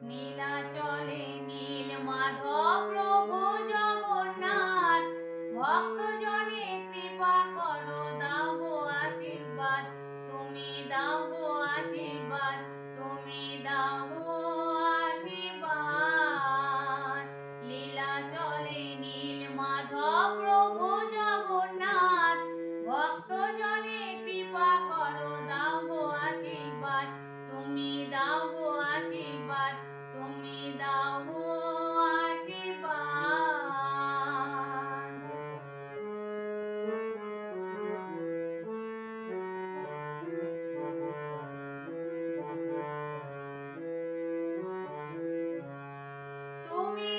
নীলাচলে নীল মাধব প্রভু জগন্নাথ, ভক্ত জনে কৃপা করো, দাও গো আশীর্বাদ, তুমি দাও গো আশীর্বাদ, তুমি দাও গো আশীর্বাদ। লীলাচলে নীল মাধব প্রভু জগন্নাথ, ভক্ত জনে কৃপা করো, দাও গো আশীর্বাদ, তুমি দাও গো আশীর্বাদ, তুমি দাও গো আশীর্বাদ। তুমি